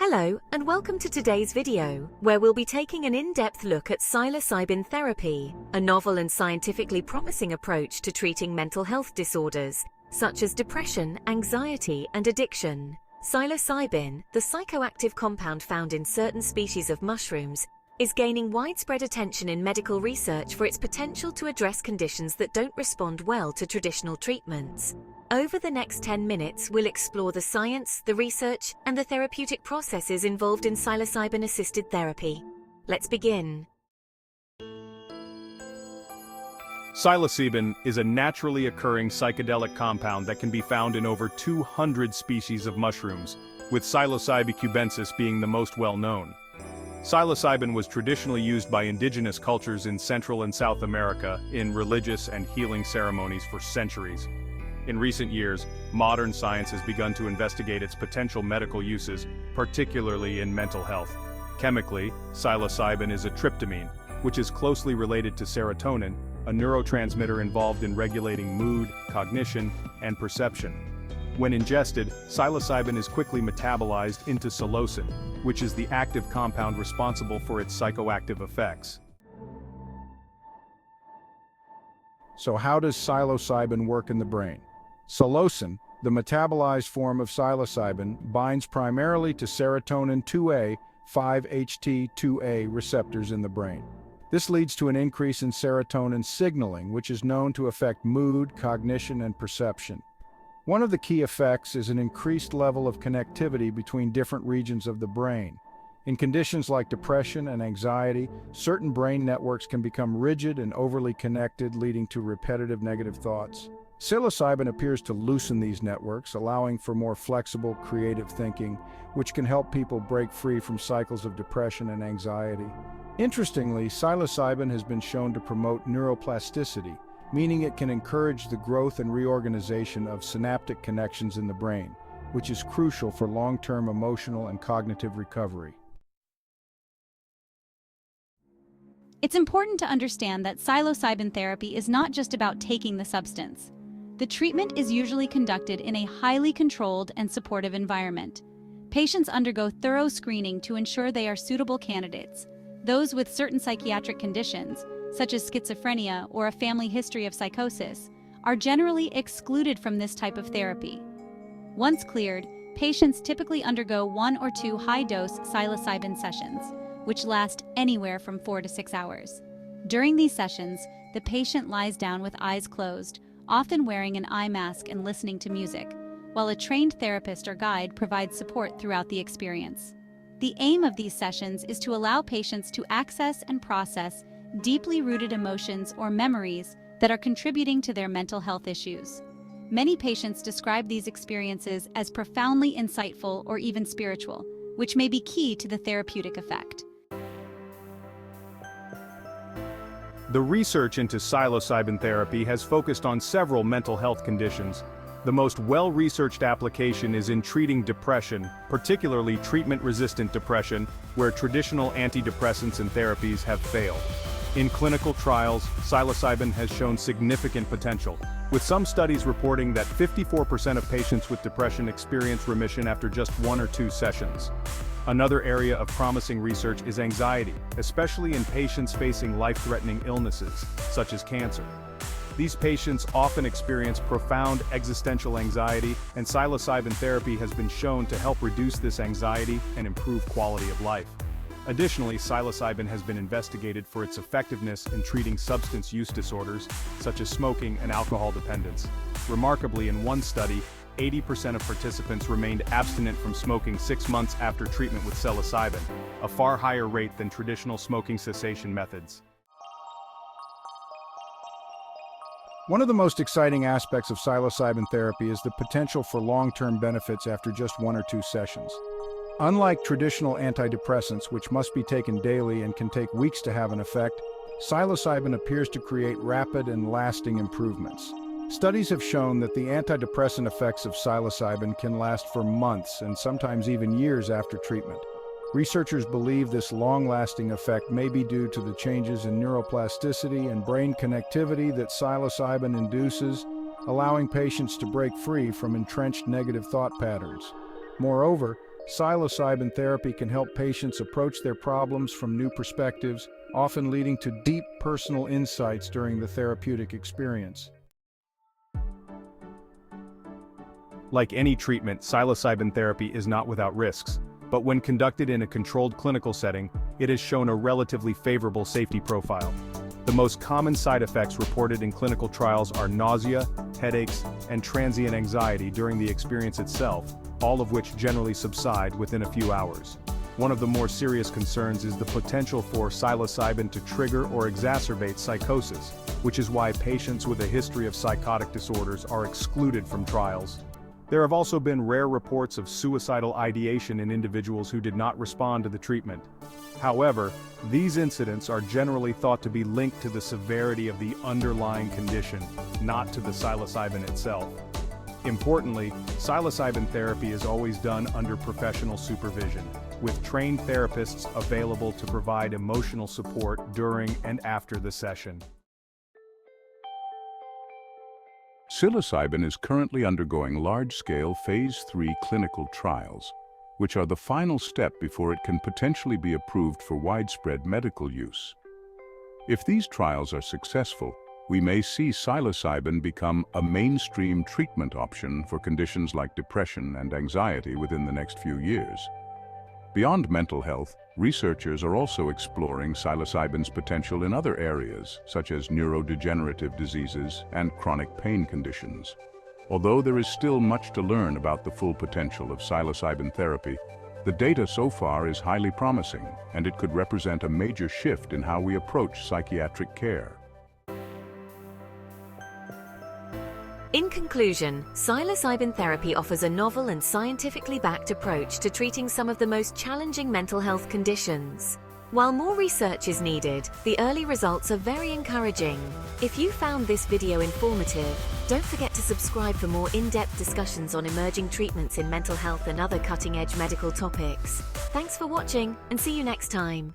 Hello and welcome to today's video, where we'll be taking an in-depth look at psilocybin therapy, a novel and scientifically promising approach to treating mental health disorders, such as depression, anxiety, and addiction. Psilocybin, the psychoactive compound found in certain species of mushrooms, is gaining widespread attention in medical research for its potential to address conditions that don't respond well to traditional treatments. Over the next 10 minutes, we'll explore the science, the research, and the therapeutic processes involved in psilocybin-assisted therapy. Let's begin. Psilocybin is a naturally occurring psychedelic compound that can be found in over 200 species of mushrooms, with Psilocybe cubensis being the most well-known. Psilocybin was traditionally used by indigenous cultures in Central and South America in religious and healing ceremonies for centuries. In recent years, modern science has begun to investigate its potential medical uses, particularly in mental health. Chemically, psilocybin is a tryptamine, which is closely related to serotonin, a neurotransmitter involved in regulating mood, cognition, and perception. When ingested, psilocybin is quickly metabolized into psilocin, which is the active compound responsible for its psychoactive effects. So how does psilocybin work in the brain? Psilocin, the metabolized form of psilocybin, binds primarily to serotonin 2A, 5-HT2A receptors in the brain. This leads to an increase in serotonin signaling, which is known to affect mood, cognition, and perception. One of the key effects is an increased level of connectivity between different regions of the brain. In conditions like depression and anxiety, certain brain networks can become rigid and overly connected, leading to repetitive negative thoughts. Psilocybin appears to loosen these networks, allowing for more flexible, creative thinking, which can help people break free from cycles of depression and anxiety. Interestingly, psilocybin has been shown to promote neuroplasticity, meaning it can encourage the growth and reorganization of synaptic connections in the brain, which is crucial for long-term emotional and cognitive recovery. It's important to understand that psilocybin therapy is not just about taking the substance. The treatment is usually conducted in a highly controlled and supportive environment. Patients undergo thorough screening to ensure they are suitable candidates. Those with certain psychiatric conditions, such as schizophrenia or a family history of psychosis, are generally excluded from this type of therapy. Once cleared, patients typically undergo 1 or 2 high-dose psilocybin sessions, which last anywhere from 4 to 6 hours. During these sessions, the patient lies down with eyes closed, often wearing an eye mask and listening to music, while a trained therapist or guide provides support throughout the experience. The aim of these sessions is to allow patients to access and process deeply rooted emotions or memories that are contributing to their mental health issues. Many patients describe these experiences as profoundly insightful or even spiritual, which may be key to the therapeutic effect. The research into psilocybin therapy has focused on several mental health conditions. The most well-researched application is in treating depression, particularly treatment-resistant depression, where traditional antidepressants and therapies have failed. In clinical trials, psilocybin has shown significant potential, with some studies reporting that 54% of patients with depression experience remission after just 1 or 2 sessions. Another area of promising research is anxiety, especially in patients facing life-threatening illnesses, such as cancer. These patients often experience profound existential anxiety, and psilocybin therapy has been shown to help reduce this anxiety and improve quality of life. Additionally, psilocybin has been investigated for its effectiveness in treating substance use disorders, such as smoking and alcohol dependence. Remarkably, in one study, 80% of participants remained abstinent from smoking 6 months after treatment with psilocybin, a far higher rate than traditional smoking cessation methods. One of the most exciting aspects of psilocybin therapy is the potential for long-term benefits after just 1 or 2 sessions. Unlike traditional antidepressants, which must be taken daily and can take weeks to have an effect, psilocybin appears to create rapid and lasting improvements. Studies have shown that the antidepressant effects of psilocybin can last for months and sometimes even years after treatment. Researchers believe this long-lasting effect may be due to the changes in neuroplasticity and brain connectivity that psilocybin induces, allowing patients to break free from entrenched negative thought patterns. Moreover, Psilocybin therapy can help patients approach their problems from new perspectives, often leading to deep personal insights during the therapeutic experience. Like any treatment, psilocybin therapy is not without risks, but when conducted in a controlled clinical setting, it has shown a relatively favorable safety profile. The most common side effects reported in clinical trials are nausea, headaches, and transient anxiety during the experience itself, all of which generally subside within a few hours. One of the more serious concerns is the potential for psilocybin to trigger or exacerbate psychosis, which is why patients with a history of psychotic disorders are excluded from trials. There have also been rare reports of suicidal ideation in individuals who did not respond to the treatment. However, these incidents are generally thought to be linked to the severity of the underlying condition, not to the psilocybin itself. Importantly, psilocybin therapy is always done under professional supervision, with trained therapists available to provide emotional support during and after the session. Psilocybin is currently undergoing large-scale Phase 3 clinical trials, which are the final step before it can potentially be approved for widespread medical use. If these trials are successful, we may see psilocybin become a mainstream treatment option for conditions like depression and anxiety within the next few years. Beyond mental health, researchers are also exploring psilocybin's potential in other areas, such as neurodegenerative diseases and chronic pain conditions. Although there is still much to learn about the full potential of psilocybin therapy, the data so far is highly promising, and it could represent a major shift in how we approach psychiatric care. In conclusion, psilocybin therapy offers a novel and scientifically backed approach to treating some of the most challenging mental health conditions. While more research is needed, the early results are very encouraging. If you found this video informative, don't forget to subscribe for more in-depth discussions on emerging treatments in mental health and other cutting-edge medical topics. Thanks for watching, and see you next time.